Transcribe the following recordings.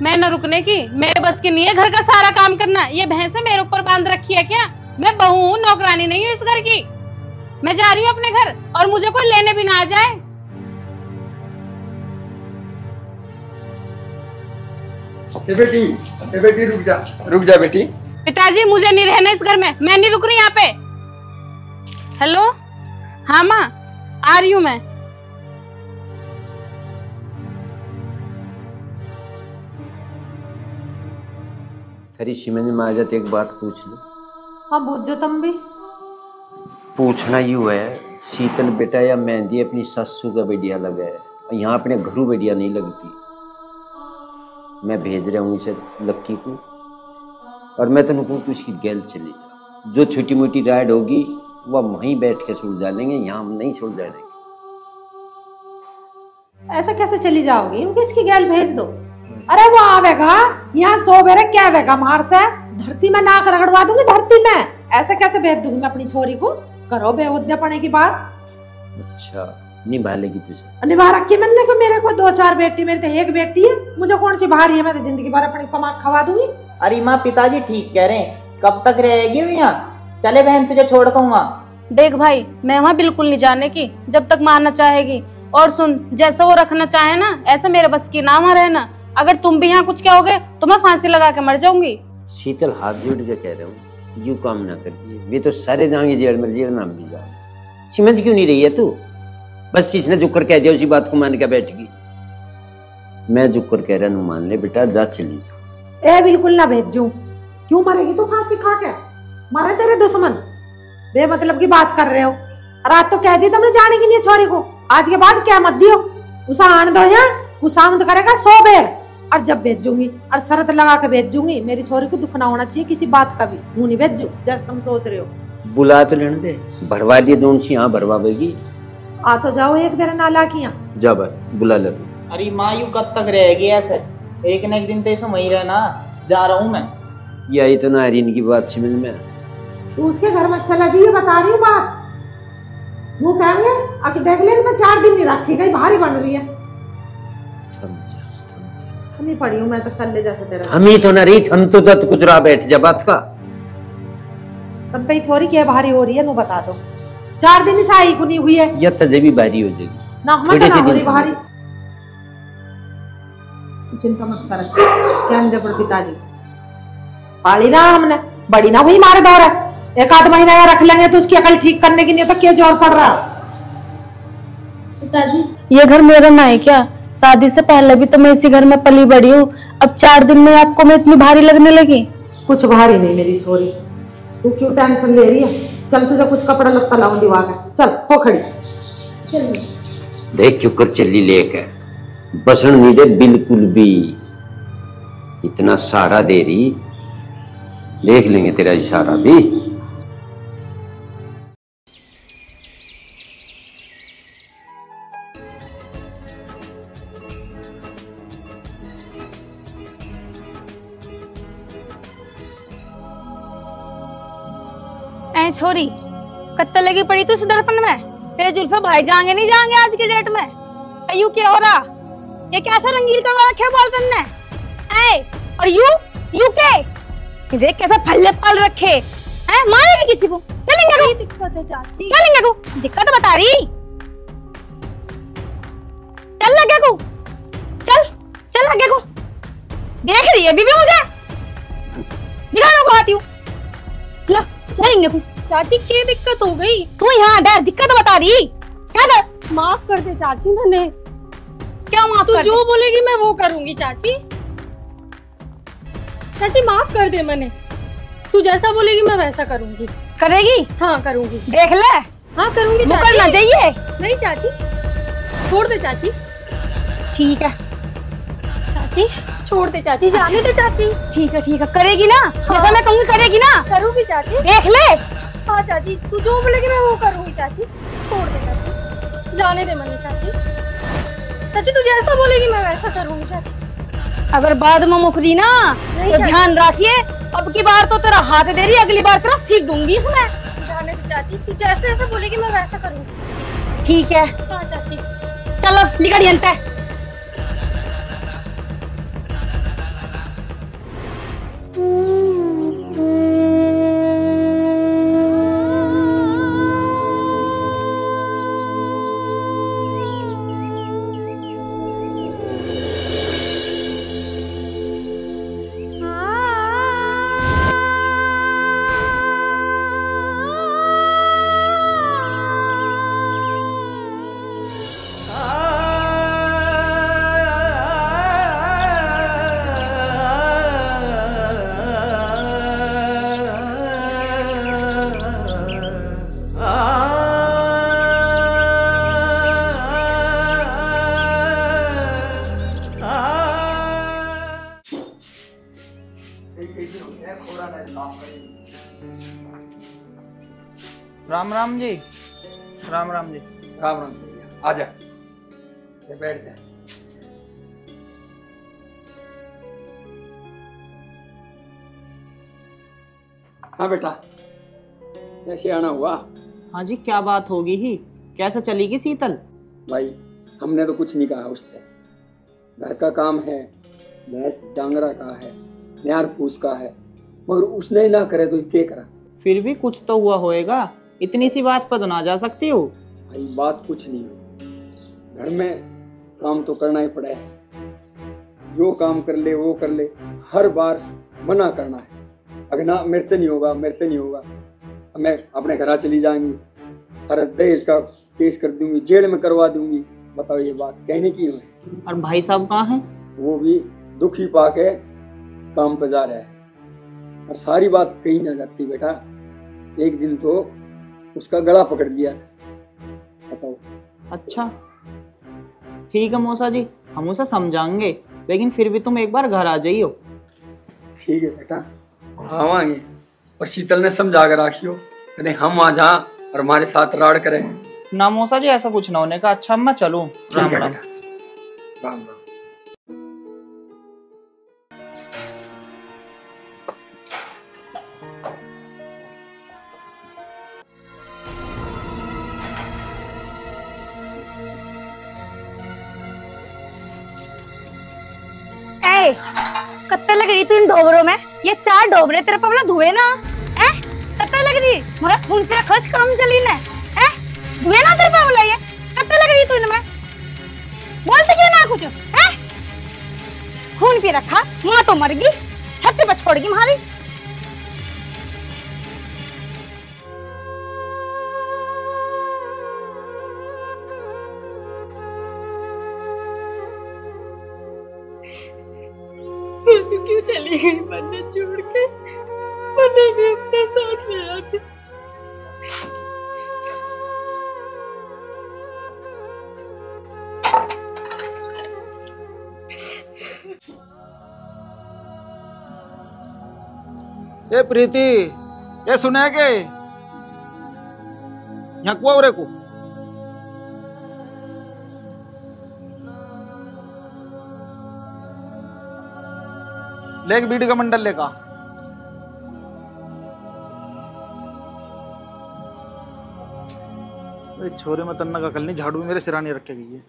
मैं न रुकने की, मेरे बस की नहीं है घर का सारा काम करना। ये भैंसे मेरे ऊपर बांध रखी है क्या? मैं बहू हूँ, नौकरानी नहीं हूँ इस घर की। मैं जा रही हूँ अपने घर और मुझे कोई लेने भी ना आ जाए। बेटी रुक जा बेटी। पिताजी मुझे नहीं रहना इस घर में, मैं नहीं रुक रही यहाँ पे। हेलो, हाँ माँ आ रही हूँ मैं। तेरी समझ में आ जाती, एक बात पूछ लो। हाँ पूछ जो तुम भी। पूछना यूँ है, शीतल बेटा या मेहंदी अपनी सासू का बढ़िया लगा है, यहाँ अपने घरों बढ़िया नहीं लगती। मैं भेज रहा हूँ इसे लक्की को, और मैं तेन कहूँ तू इसकी गैल चली जा। जो छोटी मोटी राइड होगी वह वहीं बैठ के सुलझा लेंगे, यहाँ हम नहीं सुलझा लेंगे। ऐसा कैसे चली जाओगी? उनकी इसकी गैल भेज दो। अरे वो आवेगा यहाँ सो बेरे क्या आवेगा मार से, धरती में नाक रगड़वा दूंगी धरती में। ऐसे कैसे भेज दूंगी मैं अपनी छोरी को? करो बेहुद्दे पड़े की बात। अच्छा निभा लेगी तुझे? निभा रखी मैंने को, मेरे को 2-4 बेटी, मेरी तो एक बेटी है, मुझे कौन सी भारी है? मैं तो जिंदगी भर अपनी कमा खवा दूंगी। अरे माँ पिताजी ठीक कह रहे हैं, कब तक रहेगी यहाँ? चले बहन तुझे छोड़ कर वहाँ। देख भाई, मैं वहाँ बिल्कुल नहीं जाने की जब तक माँ न चाहेगी। और सुन, जैसा वो रखना चाहे ना ऐसा मेरे बस की ना वहाँ रहना। अगर तुम भी यहाँ कुछ कहोगे तो मैं फांसी लगा के मर जाऊंगी। शीतल हाथ जोड़ के कह रहा हूँ, यूं काम ना करती है। वे तो सारे जाएंगे जेल में, जेल नाम भी जाओ। समझ क्यों नहीं रही है तू? बस इसने जुकर कह दिया, उसी बात को मान के बैठ गई। मैं जुकर कह रहा हूँ, मान ले बेटा, जा चली। ए बिल्कुल ना भेजूं। क्यों मरेगी तू फांसी खा के? मारे तेरे दुश्मन, बेमतलब की बात कर रहे हो। रात तो कह दी तुमने जाने की नहीं छोरी को, आज के बाद क्या मत दियो। उसा आन दो यहाँ, खुशामद करेगा 100 बेर। और जब भेजूंगी और शर्त लगा के भेजूंगी, मेरी छोरी को दुख ना होना चाहिए किसी बात का भी। मुंह नहीं भेजू जैसे तुम सोच रहे हो। बुला तो लेने दे, भरवा दिए जो उनसे यहाँ भरवाएगी। आ तो जाओ एक बेर नाला किया। जा भाई बुला ले तू। अरे माँ यू कब तक रहेगी ऐसे? एक न एक दिन तो ऐसा वही रहना। जा रहा हूँ मैं। यही तो ना हरीन की बात समझ में। तू उसके घर में चला जाइए, बता रही हूँ बात। वो कहेंगे आके देख ले, मैं 4 दिन नहीं रखी गई, भारी बन रही है। हम ही पड़ी हूँ मैं तो कल ले जैसे तेरा। हम ही तो ना रही, हम तो तत कुछ रहा बैठ जा बात का। तब पे छोरी क्या भारी हो रही है, नु बता दो। 4 दिन से आई कुनी हुई है, या तजे भी भारी हो जाएगी ना हम तो ना हो रही भारी। चिंता मत कर, क्या अंदर पर पिताजी पाली ना हमने, बड़ी ना हुई मारे दौर है। 1-8 महीना यहाँ रख लेंगे तो उसकी अकल ठीक करने की नहीं तो क्या जोर पड़ रहा। पिताजी ये घर मेरा ना है क्या? शादी से पहले भी तो मैं इसी घर में पली बड़ी हूँ, अब 4 दिन में आपको मैं इतनी भारी लगने लगी? कुछ भारी नहीं मेरी छोरी, तू क्यों टेंशन ले रही है? चल तुझे कुछ कपड़ा लत्ता लाऊं दिवा के, चल हो खड़ी। देख क्यों कर चली लेके, बसन नहीं दे बिल्कुल भी। इतना सहारा दे रही, देख लेंगे तेरा इशारा भी। ऐ छोरी, कत्ते लगी पड़ी तू दर्पण में? तेरे जुल्फे भाई जाएंगे नहीं जाएंगे आज की डेट में? यू क्या हो रहा? ये कैसा रंगील करवा रखे बाल तन्ने? ऐ और यू के देख कैसा फल्ले पाल रखे हैं, मारेगी किसी को? चलेंगे को? दिक्कत है चाची, चलेंगे को? दिक्कत बता रही, चल लगे को, चल लगे को। देख रही है बीबी मुझे, दिखाने को आती हूँ। ला चलेंगे को। चाची क्या दिक्कत हो गई? तू यहाँ दे, दिक्कत बता रही क्या? कर माफ कर दे चाची, मैंने क्या माफ? तू जो बोलेगी मैं वो करूंगी चाची। चाची माफ कर दे, मैंने तू जैसा बोलेगी मैं वैसा करूंगी। करेगी? हाँ करूंगी। देख ले। हाँ करूंगी चाची। मुकरना चाहिए। नहीं चाची, छोड़ दे चाची। ठीक है चाची, छोड़ दे चाची, जाने दे चाची। ठीक है करेगी ना? जैसा मैं कहूँगी करेगी ना? करूंगी चाची। देख ले। हाँ चाची, तू जो बोलेगी मैं वो करूंगी चाची। छोड़ दे चाची, जाने दे मैंने चाची। चाची तू जैसा बोलेगी मैं वैसा करूंगी चाची। अगर बाद में मुकरी ना तो ध्यान रखिए, अब की बार तो तेरा हाथ दे रही, अगली बार तेरा सिर दूंगी इसमें। जाने दे चाची, तू जैसे जैसे बोलेगी मैं वैसा करूंगी। ठीक है। हाँ चाची। चलो लिखड़ी अंत है। राम राम जी। राम राम जी। राम राम भैया, आजा ये बैठ जा। हाँ बेटा, कैसे आना हुआ? हाँ जी, क्या बात होगी ही, कैसा चलेगी शीतल? भाई हमने तो कुछ नहीं कहा उससे। घर का काम है, भैंस डांगरा का है, न्यार फूस का है, मगर उसने ही ना करे तो क्या करा? फिर भी कुछ तो हुआ होएगा, इतनी सी बात पर तो ना जा सकती हो। भाई बात कुछ नहीं हुई, घर में काम तो करना ही पड़ा है। जो काम कर ले वो कर ले, हर बार मना करना है। अगर ना मेरे से नहीं होगा, मेरे से नहीं होगा, मैं अपने घर चली जाएंगी, हर दहेज का केस कर दूंगी, जेल में करवा दूंगी। बताओ ये बात कहने की है? और भाई साहब कहाँ हैं? वो भी दुखी पाके काम पे जा रहा है। और सारी बात कही ना जाती बेटा, एक दिन तो उसका गला पकड़ लिया था। बताओ। अच्छा ठीक है मौसा जी, हम उसे समझाएंगे, लेकिन फिर भी तुम एक बार घर आ जाइयो। ठीक है बेटा, आवांगे। और शीतल ने समझा कर राखियो, कहीं हम आ जा और हमारे साथ राड़ करें। ना मौसा जी, ऐसा कुछ ना होने का। अच्छा मैं चलूं? राम राम। राम राम। कत्ते लग रही तू इन डोबरों में? ये 4 डोबरे तेरे पवला धुए ना? कत्ते लग रही? मोरा खून तेरा खस काम चली ना? धुए ना तेरे पवला ये? कत्ते लग रही तू इनमें? बोलते क्यों ना कुछ? खून पी रखा, माँ तो मर गई, छत्ते पर छोड़ गई मारी। तू क्यों चली गई मन्ने छोड़ के? मन्ने भी अपने साथ ले आती। ए प्रीति, ये सुने के यहाँ कुआ रे को लेक बीड़ी का मंडल लेका। छोरे में तन्ना का कल नहीं, झाड़ू मेरे सिराने रखे गई है।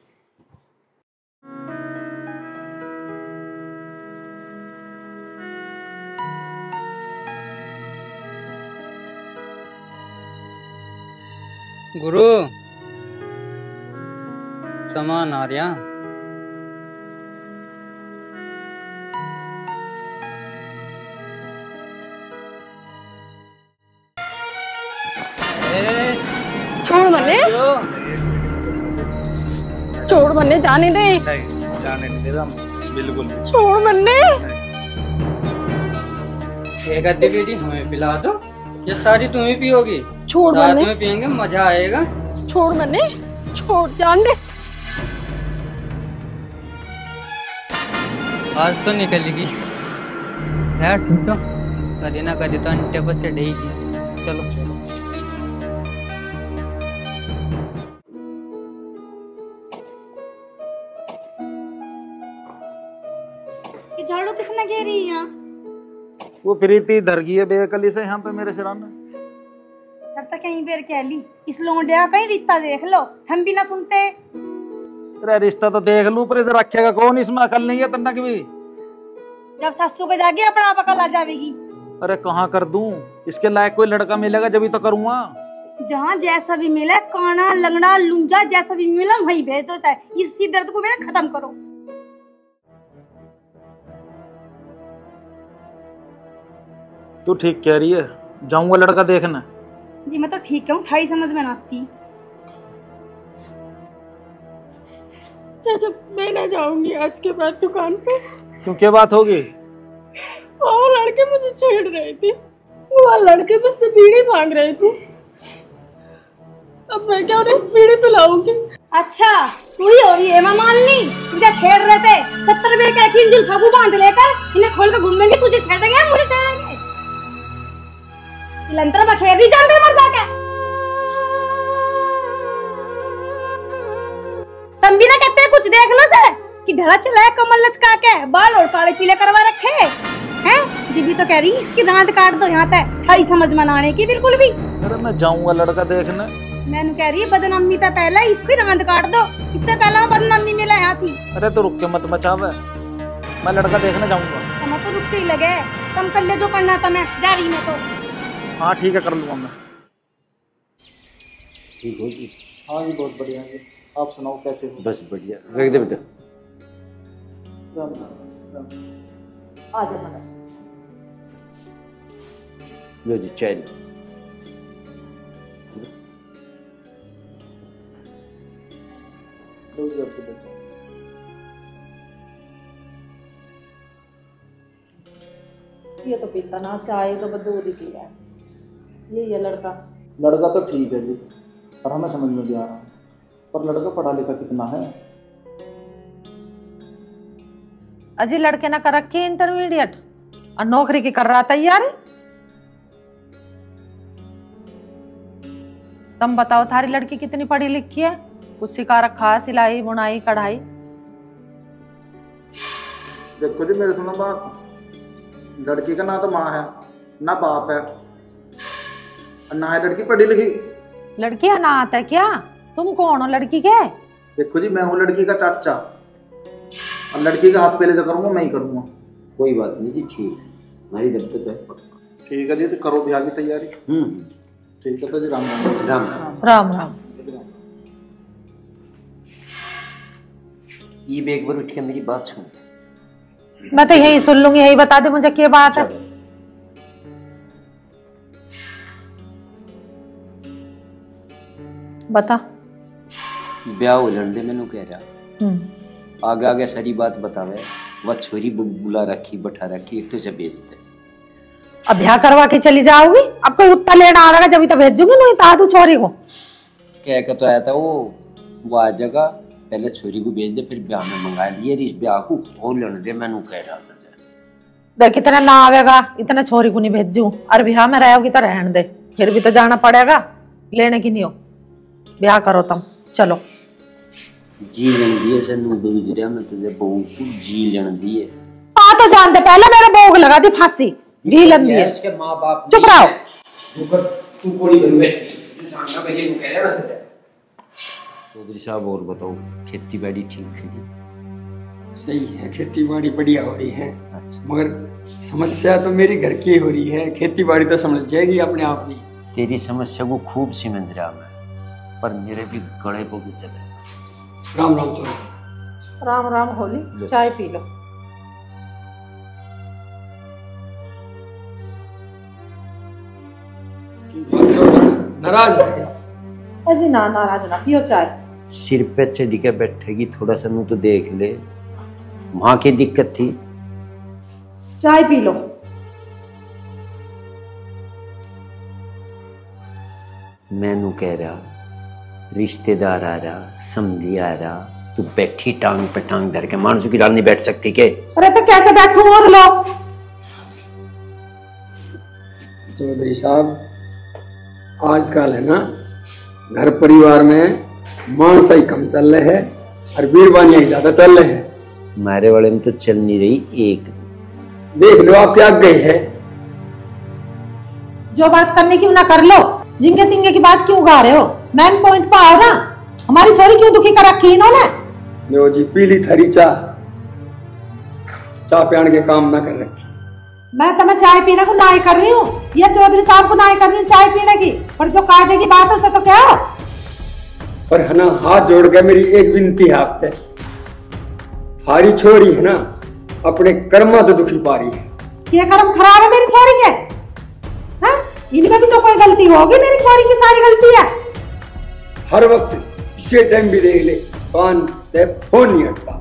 गुरु सामान आ रहा। छोड़ मन्ने, छोड़ मन्ने, जाने दे। नहीं जाने नहीं देगा, बिल्कुल नहीं। छोड़ मन्ने। एक आधी बीड़ी हमें पिला दो, ये सारी तुम ही पियोगी। छोड़ रात मन्ने, में पियेंगे, मजा आएगा। छोड़ मन्ने, छोड़, जान दे। आज तो निकलेगी यार, तो कभी ना कभी तो अंटे पर चढ़ेगी। चलो चलो। ये झाड़ू किसने घेरी है? वो प्रीति धर गई है बेअकली से यहाँ पे मेरे सिराने। करता कहीं बेर कह ली, इस लोंडिया का कहीं रिश्ता देख लो, हम भी ना सुनते। अरे रिश्ता तो देख लू, पर इधर रखेगा कौन? इसमें अकल नहीं है तन्ना की भी। जब ससुर को जाके अपना आप अकल आ जाएगी। अरे कहाँ कर दूं, इसके लायक कोई लड़का मिलेगा जब ही तो करूँगा। जहाँ जैसा भी मिले, काना लंगड़ा लूंजा जैसा भी मिला वही भेज दो। इसी दर्द को मेरे खत्म करो। तू ठीक कह रही है, जाऊंगा लड़का देखना। जी मैं तो ठीक हूँ, थाई समझ में ना आती। चाचा मैं ना जाऊंगी आज के बाद दुकान पे। क्यों, क्या बात होगी? वो लड़के मुझे छेड़ रहे थे, वो लड़के मुझसे बीड़ी मांग रहे थे। अब मैं क्या उन्हें बीड़ी पिलाऊंगी? अच्छा तू ही हो रही है मालिनी, तुझे छेड़ रहे थे। 70 रुपए का एक जुल्फा को बांध लेकर इन्हें खोल कर घूमेंगे, तुझे छेड़ेंगे मुझे छेड़ेंगे। चिलंतर बखेर दी जानते मर जाके। कुछ देख लो से कि ढड़ा चला है कमल लचका के बाल और काले पीले करवा रखे हैं। दीदी तो कह रही कि दांत काट दो यहाँ तक थारी समझ में आने की बिल्कुल भी। अरे मैं जाऊंगा लड़का देखने। मैंने कह रही बदनामी तो पहले इसको दांत काट दो, इससे पहले बदनामी मिला यहाँ थी। अरे तो रुक के मत मचावे, मैं लड़का देखने जाऊंगा। तुम्हें तो रुकते ही लगे, तुम कर ले जो करना था, मैं जा रही मैं तो। हाँ ठीक है, कर लूंगा मैं। ठीक होगी। हाँ जी बहुत बढ़िया जी, आप सुनाओ कैसे हो? बस बढ़िया। रख दे बेटा। आ जा मगर। लो जी चाय लो। ये तो पीता ना चाय, तो बदूर ही पी रहा है। ये लड़का तो ठीक है जी, पर हमें समझ में नहीं आ रहा, पर लड़का पढ़ा लिखा कितना है? अजी लड़के ना कर रखी इंटरमीडिएट और नौकरी की कर रहा तैयारी। तुम बताओ थारी लड़की कितनी पढ़ी लिखी है? कुछ सिखा रखा है, सिलाई बुनाई कढ़ाई? देखो जी मेरे सुनो बात, लड़की का ना तो माँ है ना बाप है, ना है लड़की पढ़ी लिखी। लड़की अनाथ है क्या? तुम कौन हो लड़की के? देखो जी मैं हूँ लड़की का चाचा, और लड़की का हाथ पहले जो करूँगा मैं ही करूँगा। कोई बात नहीं जी, ठीक है, हमारी जब तक है पक्का। ठीक है जी, तो करो ब्याह की तैयारी। ठीक है तो जी, राम राम। राम राम राम। ये भी एक बार उठ के मेरी बात सुन। मैं तो यही सुन लूंगी, यही बता दे मुझे क्या बात है। बता। ब्याह हो लंडे मैनू कह रहा, आगे आगे सारी बात बतावे। वह छोरी बुला रखी बैठा रखी, एक तो से भेज दे। अब ब्याह करवा के चली जाओगी? अब कोई उत्तर लेना आ रहा, जब तो भेजूंगी नहीं तादू छोरी को। कह के तो आया था वो आ जाएगा, पहले छोरी को भेज दे, फिर ब्याह में मंगा लिए। इस ब्याह को हो लेने दे, मैनू कह रहा था। देख इतना ना आवेगा, इतना छोरी को नहीं भेजू। और ब्याह में रहोगी तो रहने दे, फिर भी तो जाना पड़ेगा, लेने की नहीं हो। ब्याह करो तुम, चलो। जी लेन दिए से नू गुजरिया में तुझे बहू को जी लेन दिए। आ तो जानते पहले मेरे भोग लगा दी फांसी, जी लेन दिए। इसके माँ बाप चुप रहो। तू कोई बन बैठी सांगा पहले नु कह रहा था। चौधरी साहब और बताओ, खेती बाड़ी ठीक है जी? सही है, खेती बाड़ी बढ़िया हो रही है। अच्छा। मगर समस्या तो मेरी घर की हो रही है, खेती बाड़ी तो समझ जाएगी अपने आप ही। तेरी समस्या को खूब समझ रहा मैं, पर मेरे भी गड़े को भी चले। राम राम चलो। राम राम होली, चाय पी लो। नाराज है क्या? अजी ना नाराज ना, पियो चाय। सिर पे चढ़ के बैठेगी, थोड़ा सा नू तो देख ले। माँ की दिक्कत थी। चाय पी लो। मैनू कह रहा, रिश्तेदार आ रहा, समझी आ रहा, तू बैठी टांग पे टांग धर के। मानसू की डाल नहीं बैठ सकती के? अरे तो कैसे बैठूं और लो। चौधरी साहब आजकल है ना, घर परिवार में मांसा ही कम चल रहे हैं और बीरबानियां ही ज्यादा चल रहे हैं। हमारे वाले में तो चल नहीं रही एक। देख लो आप क्या गए है। जो बात करने की ना कर लो, जिंगे तिंगे की बात क्यों उगा रहे हो? मैन पॉइंट पर आओ ना। हमारी छोरी क्यों दुखी कर रखी इन्होंने? लो जी पीली थरी चाय पियान के काम ना कर रखी। मैं तुम्हें चाय पीने को ना ही कर रही हूँ, या चौधरी साहब को ना ही कर रही हूँ चाय पीने की, पर जो कायदे की बात है उसे तो क्या हो। पर है ना, हाथ जोड़ के मेरी एक विनती है आपसे, थारी छोरी है ना अपने कर्मा तो दुखी पा रही है। ये कर्म खराब है मेरी छोरी के? हाँ? इनमें भी तो कोई गलती होगी, मेरी छोरी की सारी गलती है। हर वक्त किसी टाइम भी देख ले कान से फोन नहीं हटता।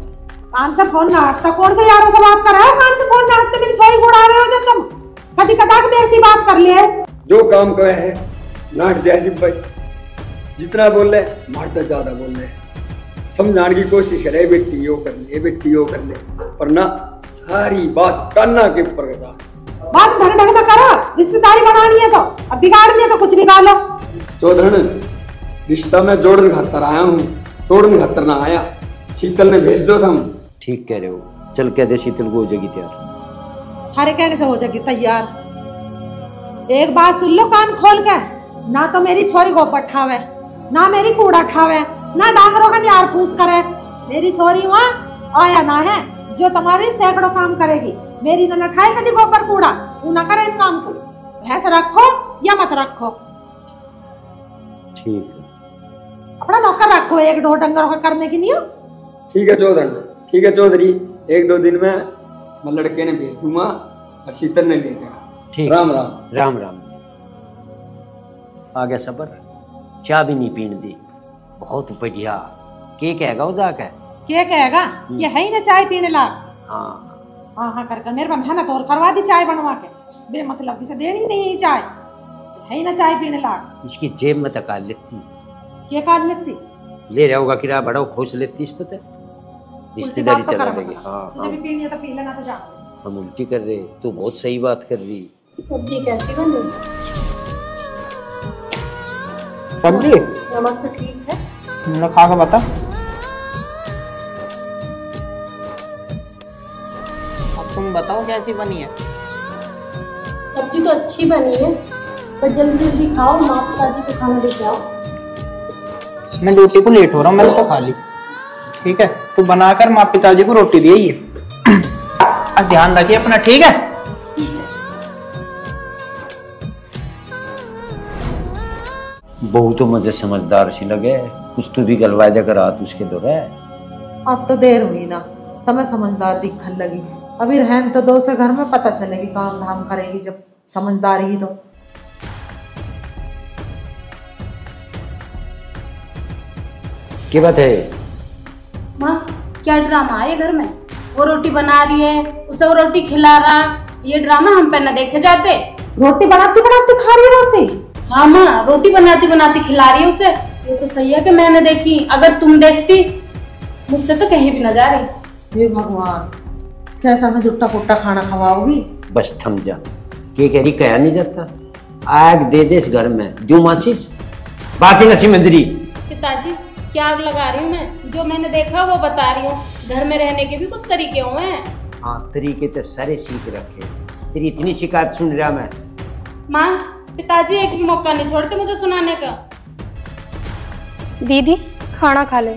कान से फोन ना हटता? कौन से यारों से बात कर रहे हो? कान से फोन ना हटते मेरी छोरी को उड़ा रहे हो जब तुम। कभी कदा मेरे से बात कर लिए। जो काम करे है नाट जाए भाई, जितना बोल रहे मारता ज्यादा बोल रहे, समझाने की कोशिश करे बेटी यो कर ले, बेटी यो कर ले, पर ना सारी बात कान्ना के ऊपर का बात ढंग ढंग में करो। रिश्तेदारी बनानी है तो अब बिगाड़नी है तो कुछ बिगाड़ लो। चौधरी रिश्ता में जोड़ने खातर आया हूँ, तोड़ने खातर ना आया। शीतल ने भेज दो तुम। ठीक कह रहे हो, चल कह दे शीतल को हो जाएगी तैयार। थारे कहने से हो जाएगी तैयार। एक बात सुन लो कान खोल के, ना तो मेरी छोरी गोबर ठावे, ना मेरी कूड़ा ठावे, ना डांगरों का न्यार फूस करे। मेरी छोरी वहाँ आया ना है जो तुम्हारी सैकड़ों काम करेगी। मेरी न ठाए कभी गोबर कूड़ा, तू ना करे इस काम को। भैंस रखो या मत रखो, ठीक है। अपना नौकर रखो, एक दो डंगरों का करने की नहीं हो। ठीक है चौधरी, ठीक है चौधरी, 1-2 दिन में मैं लड़के ने भेज दूंगा और शीतल ने ले जाएगा। ठीक। राम राम। राम राम। आ गया सबर, चाय भी नहीं पीने दी। बहुत बढ़िया। के कहेगा वो जाके? क्या कहेगा? ये है ही ना चाय पीने लाग। हाँ हाँ कर मेरे पर मेहनत और करवा दी चाय बनवा के, बेमतलब से देनी नहीं है चाय, है ही ना चाय पीने लाग। इसकी जेब में तका लेती, क्या काट लेती? ले रहा होगा किराया बड़ा खोज लेती इस पता रिश्तेदारी चला रही। हाँ तुझे भी पीनी है तो पी लेना, तो जा। हम उल्टी कर रहे, तू बहुत सही बात कर रही। सब्जी कैसी बनी? सब्जी नमक तो ठीक है? तुमने खा के बता। अब तुम बताओ कैसी बनी है। सब्जी तो अच्छी बनी है, पर जल्दी जल्दी खाओ, माँ पिताजी को खाना दे जाओ। मैं ड्यूटी को लेट हो रहा हूँ, मैंने तो खा ली। ठीक है, तू बनाकर माँ पिताजी को रोटी दे। ध्यान रखिए अपना, ठीक है? बहू तो मुझे समझदार सी लगे, कुछ तो भी गलवाए देकर रात उसके दो है। अब तो देर हुई ना, तो मैं समझदार दिखने लगी। अभी रहन तो दो से घर में पता चलेगी, काम धाम करेगी जब समझदार ही। तो क्या बात है? माँ क्या ड्रामा है ये घर में? वो रोटी बना रही है, उसे वो रोटी खिला रहा, ये ड्रामा हम पे न देखे जाते। रोटी बनाती बनाती खा रही है रोटी। हाँ माँ, रोटी बनाती बनाती खिला रही है उसे। ये तो सही है कि मैंने देखी, अगर तुम देखती मुझसे तो कहीं भी न जा रही। हे भगवान, कैसा मैं जुट्टा पुट्टा खाना खवाओगी? बस थम जा, के कह रही कहा नहीं जाता। आग दे दे इस घर में, जो माचिस बाकी नसी मंजरी। पिताजी क्या आग लगा रही हूँ मैं? जो मैंने देखा वो बता रही हूँ। घर में रहने के भी कुछ तरीके हुए हैं। हाँ तरीके तो सारे सीख रखे, तेरी इतनी शिकायत सुन रहा मैं। माँ पिताजी एक भी मौका नहीं छोड़ते मुझे सुनाने का। दीदी खाना खा ले।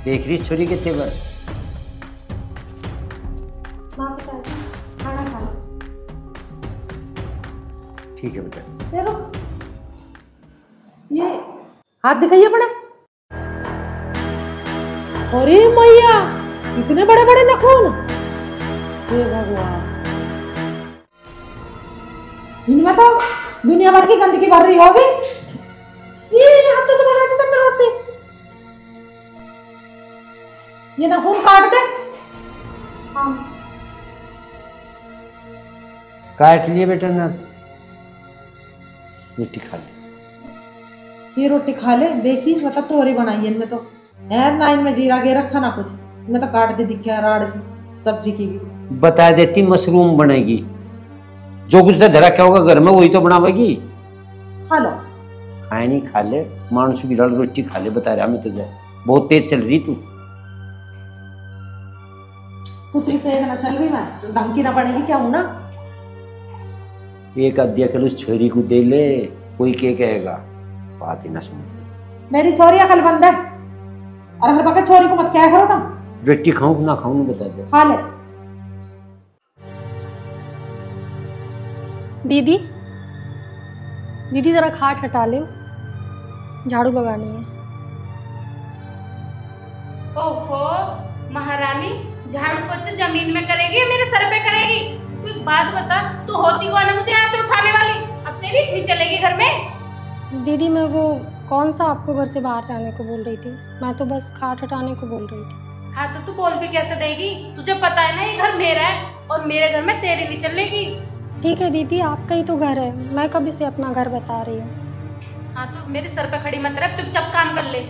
देख रही छोरी के तेवर। माँ पिताजी खाना खा लो। ठीक है बेटा। ये रुक, ये हाथ दिखाइए बड़े। अरे मैया, इतने बड़े बड़े नखून! हे भगवान, इनमें तो दुनिया भर की गंदगी भर रही होगी। ये हाथों से बनाते थे रोटी, ये नखून काट दे। हाँ काट लिए बेटा ना, रोटी खा ले। ये रोटी खा ले। देखी बता तोरी बनाई है इनने तो, है ना इनमें जीरा गे रखा ना कुछ, इनने तो काट दे दिखा राड़ सी सब्जी की भी। बता देती मशरूम बनेगी, जो कुछ तो धरा क्या होगा घर में वही तो बनावेगी। खा लो। खाए नहीं खा ले, मानुस भी लड़ रोटी खा ले, बता रहा मैं तुझे। बहुत तेज चल रही तू। कुछ भी तेज ना चल रही, मैं ढंग की ना पड़ेगी क्या हूं ना। एक अद्या कल उस छोरी को दे ले, कोई क्या कहेगा, बात ही ना सुनती। मेरी छोरी अकल बंद है, और हर वक्त छोरी को मत क्या करो तुम। रोटी खाऊं कि ना खाऊं ना बता दे। खा ले। दीदी दीदी जरा खाट हटा ले, झाड़ू लगानी है। ओहो महारानी, झाड़ू पोछा जमीन में करेगी या मेरे सर पे करेगी? तू एक बात बता, तू होती कौन है मुझे यहाँ से उठाने वाली? अब तेरी इतनी चलेगी घर में? दीदी मैं वो कौन सा आपको घर से बाहर जाने को बोल रही थी, मैं तो बस खाट हटाने को बोल रही थी। हाँ तो तू बोल भी कैसे देगी? तुझे पता है ना ये घर मेरा है, और मेरे घर में तेरी नहीं चलेगी। ठीक है दीदी, आपका ही तो घर है, मैं कभी से अपना घर बता रही हूँ। हाँ तो मेरे सर पे खड़ी मत रह, चुपचाप काम कर ले।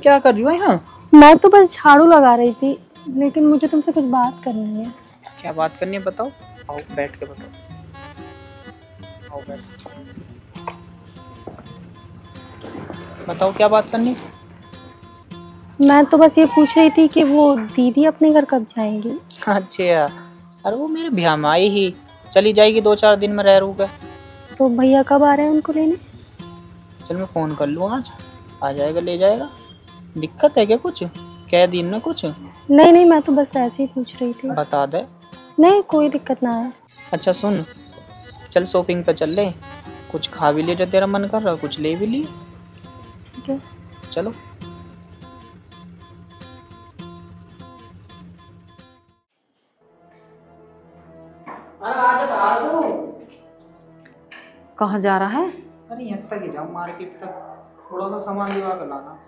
क्या कर रही हो यहाँ? मैं तो बस झाड़ू लगा रही थी, लेकिन मुझे तुमसे कुछ बात करनी है। क्या बात करनी है बताओ। आओ बैठ के बताओ। आओ बैठ। बताओ क्या बात करनी है? मैं तो बस ये पूछ रही थी कि वो दीदी अपने घर कब जाएंगी। अच्छा, अरे वो मेरे ब्याह में आई ही, चली जाएगी 2-4 दिन में रह रू के। तो भैया कब आ रहे हैं उनको लेने? चल मैं फोन कर लूँ, आज आ जाएगा, ले जाएगा। दिक्कत है क्या कुछ? क्या दिन में कुछ? नहीं नहीं, मैं तो बस ऐसे ही पूछ रही थी। बता दे। नहीं कोई दिक्कत ना है। अच्छा सुन, चल शॉपिंग पे चल ले, कुछ खा भी ले जो तेरा मन कर रहा, कुछ ले भी लिए। ठीक है चलो। कहाँ जा रहा है? अरे यहाँ तक ही जाऊँ, मार्केट तक, थोड़ा सा सामान दिवा कर लाना।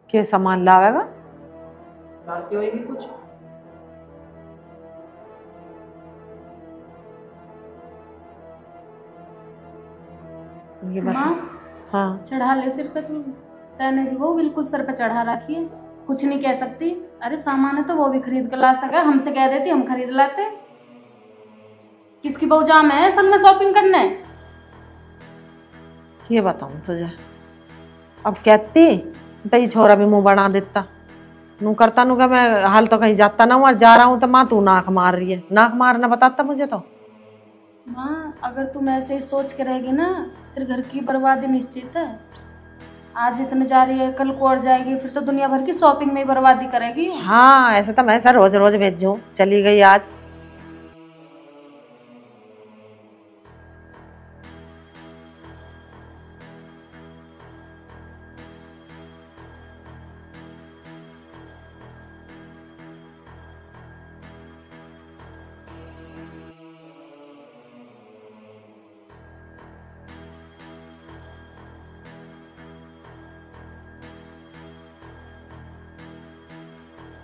क्या सामान लावेगा? लाती होगी कुछ? ये बता। माँ, हाँ चढ़ा ले सिर पे, तू तैने भी वो बिल्कुल सर पे चढ़ा रखी है, कुछ नहीं कह सकती। अरे सामान है तो वो भी खरीद कर ला सका, हमसे कह देती हम खरीद लाते। किसकी बहू जाम है संग में शॉपिंग करने? ये बताऊं तुझे, अब कहती तो छोरा भी मुंह बना देता। नू करता नू क्या, मैं हाल तो कहीं जाता ना हूँ और जा रहा हूँ तो माँ तू नाक मार रही है। नाक मारना बताता मुझे तो। माँ अगर तुम ऐसे ही सोच के रहेगी ना, फिर घर की बर्बादी निश्चित है। आज इतने जा रही है, कल को और जाएगी, फिर तो दुनिया भर की शॉपिंग में ही बर्बादी करेगी। हाँ ऐसे तो मैं सर रोज रोज भेजूं, चली गई आज।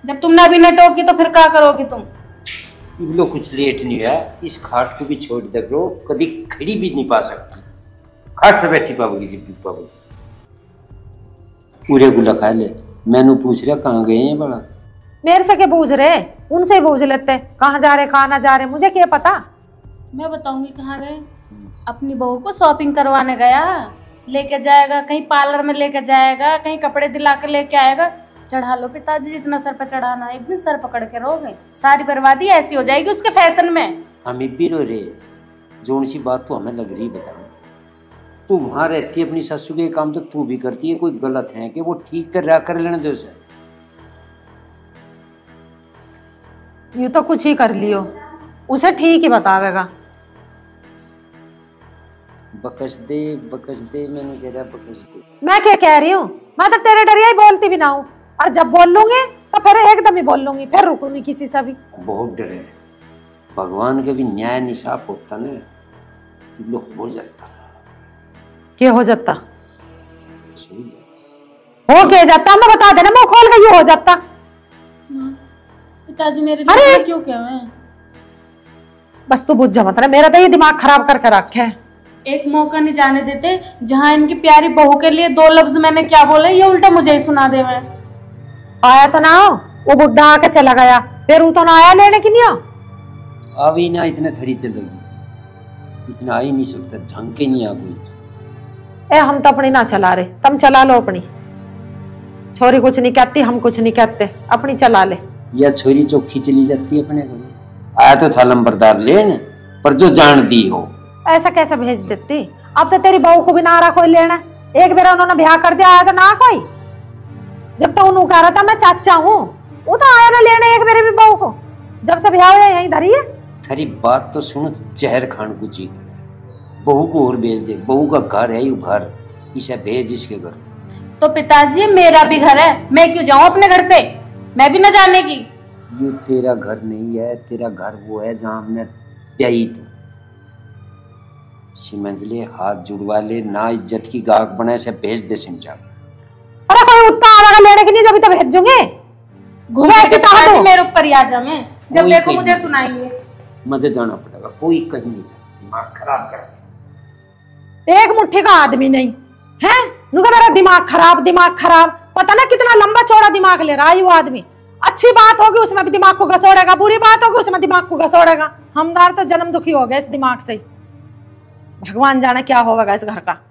जब तुमने अभी न टोकी तो फिर क्या करोगी तुम? इबलो कुछ लेट नहीं हुआ, इस खाट को भी छोड़ दे करो, कभी खड़ी भी नहीं पा सकती। खाट पे बैठी पाओगी जी पाओगी। पूरे गुला खा ले। मैनू पूछ रहा कहाँ गए हैं बड़ा? मेरे से क्या पूछ रहे, उनसे ही पूछ लेते कहाँ जा रहे कहाँ ना जा रहे, मुझे क्या पता। मैं बताऊंगी कहाँ गए। अपनी बहू को शॉपिंग करवाने गया, लेके जाएगा कहीं पार्लर में, लेके जाएगा कहीं कपड़े दिला कर लेके आएगा। चढ़ा लो पिताजी जितना सर पर चढ़ाना, एक दिन सर पकड़ के रोगे, सारी बर्बादी ऐसी हो जाएगी उसके फैशन में। हम भी रो रहे, जोन सी बात तो हमें लग रही बताओ। तू वहां रहती है अपनी ससु के काम तो तू भी करती है, कोई गलत है कि वो ठीक कर लेने दे उसे। यू तो कुछ ही कर लियो, उसे ठीक ही बतावेगा। बकस दे मैंने कह रहा बकस दे। मैं क्या कह रही हूँ, मैं तो तेरे डरिया ही बोलती भी ना हूँ, और जब बोल लूंगी तो फिर एकदम ही बोल लूंगी, फिर रुकूंगी किसी से भी। बहुत डर है, भगवान का भी न्याय निसाफ होता ना, लोग हो जाता। क्या हो जाता? सही है। हो क्या जाता मैं बता देना, मुंह खोल के ये हो जाता। पिताजी मेरे अरे! लिए क्यों क्या है? बस तू बुझ जा मत, मेरा तो ये दिमाग खराब करके रखे है। एक मौका नहीं जाने देते, जहाँ इनकी प्यारी बहू के लिए 2 लफ्ज मैंने क्या बोले ये उल्टा मुझे ही सुना दे। मैं आया तो ना हो, वो बुढ़ा आके चला गया, फिर वो तो ना आया लेने की नहीं हो। अभी ना इतने थरी चलेगी, इतना आ ही नहीं सकता, झंके नहीं आ कोई। ए हम तो अपनी ना चला रहे, तुम चला लो अपनी। छोरी कुछ नहीं कहती, हम कुछ नहीं कहते, अपनी चला ले। या छोरी चौखी चली जाती है अपने घर। आया तो था लंबरदार लेन, पर जो जान दी हो। ऐसा कैसे भेज देती? अब तो तेरी बहू को भी ना रहा कोई लेना। एक बार उन्होंने ब्याह कर दिया, आया तो ना कोई। जब तो उन्होंने कह रहा था मैं चाचा हूँ, वो तो आया ना लेने एक बार भी बहू को। जब से ब्याह हुआ यहीं धरी है। तेरी बात तो सुनो, जहर खान को जी कर, बहू को और भेज दे। बहू का घर है यू घर, इसे भेज इसके घर। तो पिताजी मेरा भी घर है, मैं क्यों जाऊं अपने घर से? मैं भी न जाने की। ये तेरा घर नहीं है, तेरा घर वो है जहाँ हमने प्याई थी। समझ ले, हाथ जुड़वा ले, ना इज्जत की गाहक बनाए से भेज दे समझा। अरे कोई उतना आवागा लेने की नहीं, जब तो भेजूंगे। घूमे तो मेरे ऊपर ही आ जा, मैं जब देखो मुझे सुनाएंगे। मजे जाना पड़ेगा, कोई कहीं नहीं जाए, दिमाग खराब कर। एक मुट्ठी का आदमी नहीं है, नुका मेरा दिमाग खराब पता ना कितना लंबा चौड़ा दिमाग ले रहा है वो आदमी। अच्छी बात होगी उसमें भी दिमाग को घसोड़ेगा, बुरी बात होगी उसमें दिमाग को घसोड़ेगा। हमदार तो जन्म दुखी हो गए इस दिमाग से। भगवान जाने क्या होगा इस घर का।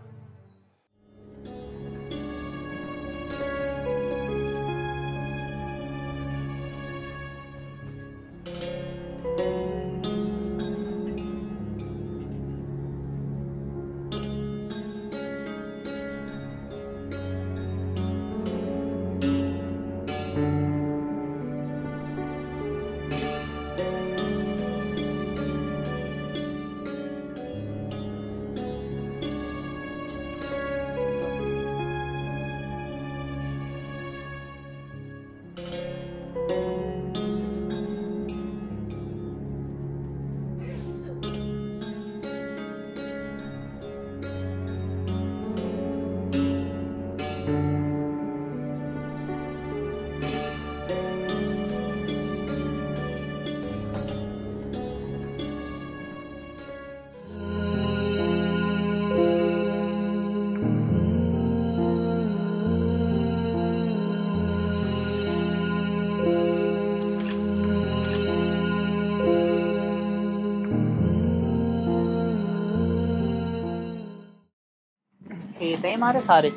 खेत है हमारे सारे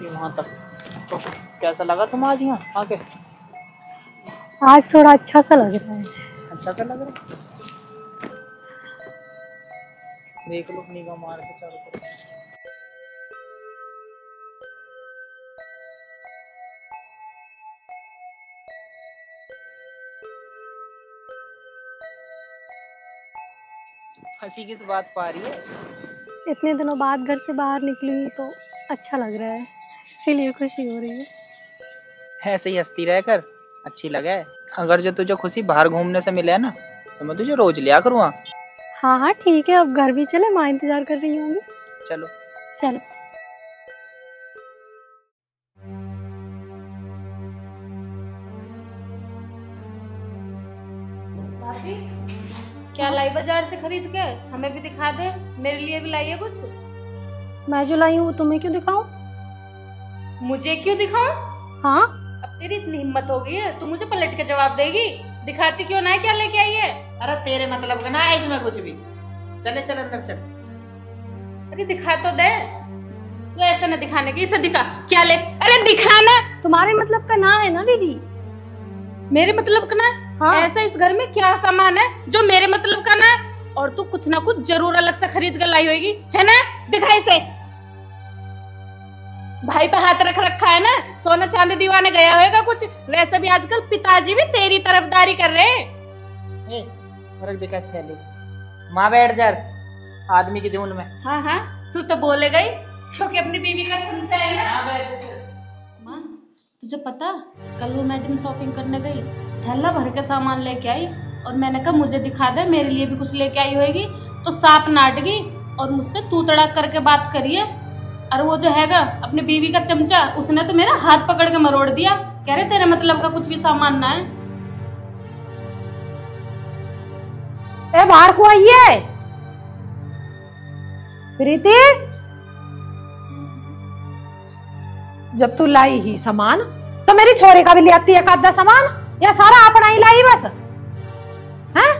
वहाँ तक। तो कैसा लगा तुम आज यहाँ आके? आज थोड़ा अच्छा सा लग रहा है। अच्छा सा लग रहा है? देख लो निगाह मार के चारों तरफ। हंसी किस बात पा रही है? इतने दिनों बाद घर से बाहर निकली तो अच्छा लग रहा है, इसीलिए खुशी हो रही है। ऐसे ही हंसती रहकर अच्छी लगे। अगर जो तुझे खुशी बाहर घूमने से मिले ना तो मैं तुझे रोज लिया करूँ। हाँ हाँ ठीक है, अब घर भी चले, माँ इंतजार कर रही होंगी। चलो चलो। क्या लाई बाजार से खरीद के? हमें भी दिखा दे, मेरे लिए भी लाइए कुछ। मैं जो लाई हूँ तुम्हें क्यों दिखाऊं? मुझे क्यों दिखाऊं? हाँ अब तेरी इतनी हिम्मत हो गई है, तू मुझे पलट के जवाब देगी? दिखाती क्यों ना है, क्या लेके आई है? अरे तेरे मतलब का ना है इसमें कुछ भी। चले चल अंदर चल। अरे दिखा तो दे। तो ऐसा ना दिखाने की, इसे दिखा। क्या ले? अरे दिखाना। तुम्हारे मतलब का ना है ना दीदी? मेरे मतलब का ना? हाँ। ऐसा इस घर में क्या सामान है जो मेरे मतलब का ना है? और तू कुछ ना कुछ जरूर अलग से खरीद कर लाई होगी, है ना? दिखा इसे। भाई पे हाथ रख रखा है ना, सोना चांदी दीवाने गया होगा कुछ। वैसे भी आजकल पिताजी भी तेरी तरफदारी कर रहे हैं। रख दिखा इस थैली। माँ बैठ जा आदमी की जून में। हाँ हाँ तू तो बोलेगा ही, क्योंकि अपनी बीवी का चमचा है ना। माँ तुझे पता, कल वो मैडम शॉपिंग करने गई, थैला भर के सामान लेके आई और मैंने कहा मुझे दिखा दे, मेरे लिए भी कुछ लेके आई होगी। तो सांप नाट गई और मुझसे तू तड़ाक करके बात करिए। और वो जो हैगा अपनी बीवी का चमचा, उसने तो मेरा हाथ पकड़ के मरोड़ दिया, कह रहे तेरे मतलब का कुछ भी सामान ना है। ए बाहर को आइए प्रीति। जब तू लाई ही सामान तो मेरी छोरी का भी ले आती है आधा सामान, या सारा अपना ही लाई बस? हैं?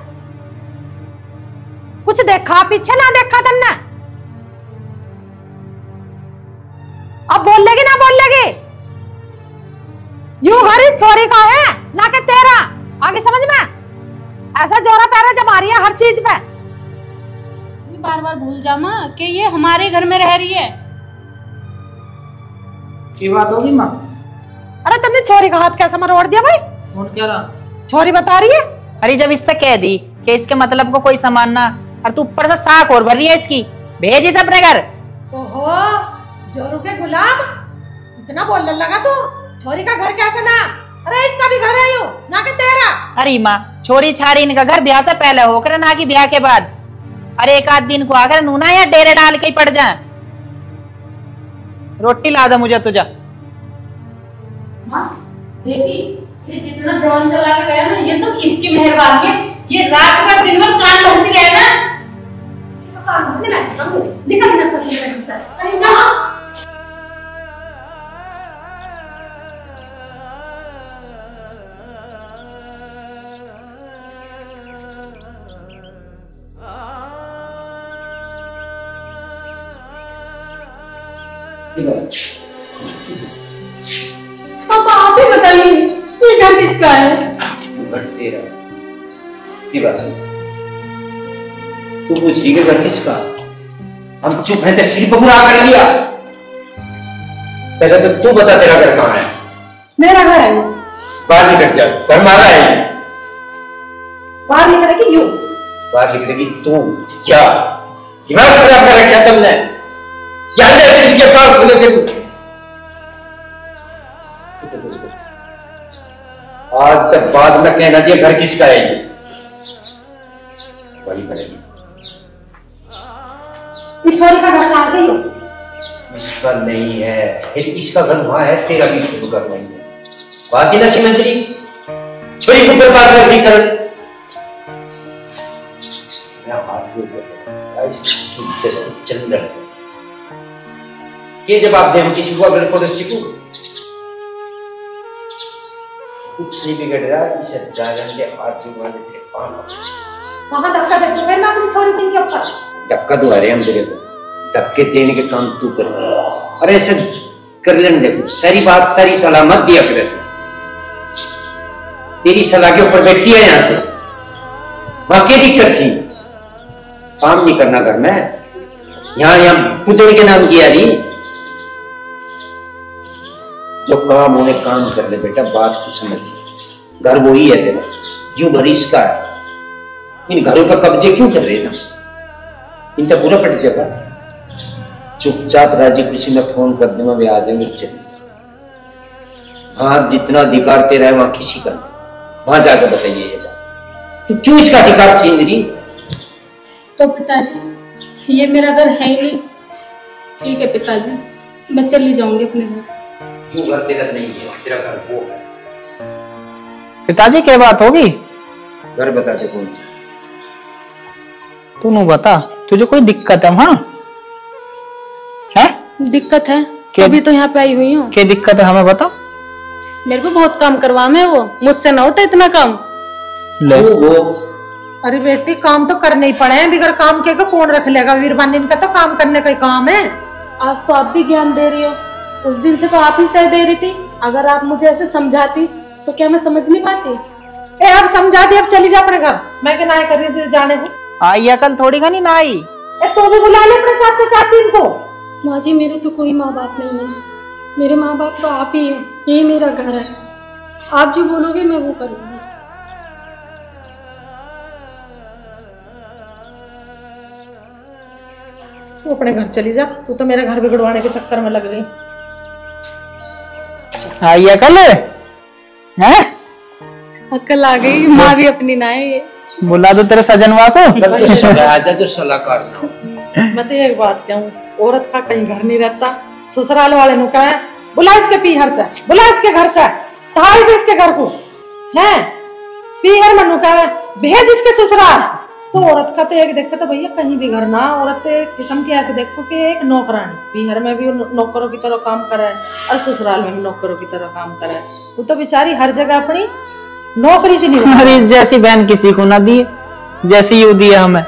कुछ देखा पीछे ना देखा तुमने? अब बोल लेगी ना बोल लेगी? यूं हरी छोरी का है ना कि तेरा, आगे समझ में? ऐसा जोरा पैरा जमा रही है हर चीज पे। बार बार भूल जा माँ कि ये हमारे घर में रह रही है। की बात होगी माँ? अरे तुमने छोरी का हाथ कैसा मरोड़ दिया भाई? कौन कह रहा? छोरी बता रही है। अरे जब इससे कह दी कि इसके मतलब को कोई सामान ना, और तू ऊपर से साख और भर रही है इसकी, भेज इसे अपने घर। ओहो जोरू के गुलाम, इतना बोलने लगा तू? छोरी का घर कैसे ना? अरे इसका भी घर है यूं ना कि तेरा? अरे माँ छोरी छारी इनका घर ब्याह से पहले होकर ना कि ब्याह के बाद। अरे एक आध दिन को आकर नूना या डेरे डाल के ही पड़ जाए। रोटी ला दो मुझे तुझे। माँ देखी, ये जितना जवान चला के गया ना, ये सब इसकी मेहरबानी है। ये रात भर दिन भर कान भरती है ना। पापा आप ही बताइए ये घर किसका है? घर तेरा। की बात है? तू पूछ रही है घर किसका? हम चुप हैं तो सिर बबूरा कर लिया। पहले तो तू बता तेरा घर कहाँ है? मेरा घर है। बाहर निकल जा, घर मारा है। बाहर निकलेगी यूं? बाहर निकलेगी तू। क्या दिमाग खराब कर रखा तुमने? क्या सिर के पास खुले के आज तक बाद में कहना दिया घर किसका है ये? वही करेगी। पिछोड़ी का घर से आ गई हो? इसका नहीं है, फिर इसका घर वहां है, तेरा भी शुरू कर नहीं है। बाकी ना मंत्री छोरी को बर्बाद कर दी कर। मैं हाथ जोड़ चल रहा ये जवाब दे हम किसी को अगर पड़ोसी को कुछ नहीं बिगड़ रहा। इसे जागरण के हाथ जुड़वा दे तेरे पांव वहां धक्का दे तो मैं अपनी छोरी के ऊपर धक्का दो रहे हम तेरे को। धक्के देने के काम तू कर। अरे ऐसे कर लेने देखो, सारी बात सारी सलाह मत दिया करे। तेरी सलाह के ऊपर बैठी है यहां से। वहां क्या दिक्कत थी? काम नहीं करना घर में। यहाँ पुतड़ी के नाम किया रही। जो काम होने काम कर ले बेटा, बात को समझ। घर वही है तेरा, यूं घर इसका है। इन घरों का कब्जे क्यों कर रहे थे? इनका पूरा पट जाएगा। चुपचाप राजी खुशी में फोन कर दूंगा, वे आ जाएंगे। चल वहां जितना अधिकार तेरा है वहां किसी का, वहां जाकर बताइए ये बात। तू क्यों इसका अधिकार छीन रही? तो पिताजी ये मेरा घर है ही नहीं। ठीक है पिताजी, मैं चली जाऊंगी अपने घर। क्यों घर तेरा नहीं है? तेरा घर वो है। पिताजी क्या बात होगी? घर बता दे कौन सा? तू नु बता, तुझे कोई दिक्कत है वहां? है दिक्कत है, क्या? अभी तो यहाँ पे आई हुई हूँ। क्या दिक्कत है हमें बता। मेरे पे बहुत काम करवा में वो, मुझसे ना होता इतना काम। ले वो अरे बेटी काम तो करने ही पड़े हैं, बिगर काम के कौन रख लेगा? वीरबानी का तो काम करने का ही काम है। आज तो आप भी ज्ञान दे रही हो, उस दिन से तो आप ही सह दे रही थी। अगर आप मुझे ऐसे समझाती तो क्या मैं समझ नहीं पाती? ए अब समझा दी, अब चली जा अपने घर। मैं क्या ना कर रही हूँ जाने को? आई अकल थोड़ी का नहीं ना आई। तो भी बुला ले अपने चाचा चाची इनको। माँ जी मेरे तो कोई माँ बाप नहीं है, मेरे माँ बाप तो आप ही हैं। ये मेरा घर है, आप जो बोलोगे मैं वो करूँगी। तू अपने घर चली जा, तू तो मेरे घर बिगड़वाने के चक्कर में लग गई। आई अकल है? अक्ल आ गई, माँ भी अपनी ना है। ये बुला दो तेरे सजनवा को। कल तो सलाह आजा जो सलाहकार ना हो। मैं तो एक बात कहूँ, औरत का कहीं घर नहीं रहता। ससुराल वाले ने कहा बुला इसके पीहर से, बुला इसके घर से, ताई से इसके घर को है। पीहर मनु कहा भेज इसके ससुराल। तो औरत का तो एक देखो तो भैया कहीं भी घर ना, औरत एक किस्म की ऐसे देखो कि एक नौकरानी, पीहर में भी नौकरों की तरह काम करे और ससुराल में भी नौकरों की तरह काम करे। वो तो बेचारी हर जगह अपनी नौकरी से नहीं। हमारी जैसी बहन किसी को ना दी, जैसी यू दी है हमें।